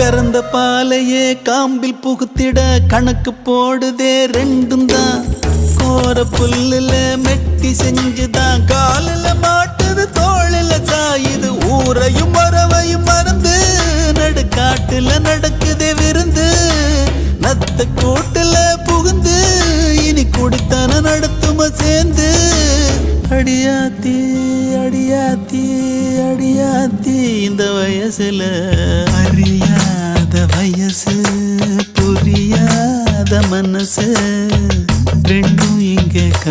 கறந்த பாலையே காம்பில் புகுத்திட கணக்கு போடுதே ரெண்டும் தான். கோர புல்லுல மெட்டி செஞ்சுதான் காலில மாட்டுது தோளில சாயுது. ஊரையும் வரவையும் மறந்து நடுக்காட்டுல நடக்குதே விருந்து. நத்த கூட்டுல புகுந்து இனி குடித்தன நடத்தும சேர்ந்து. அடியாத்தி அடியாத்தி அடியாத்தி இந்த வயசுல அறியாத வயசு புரியாத மனசு ரெண்டு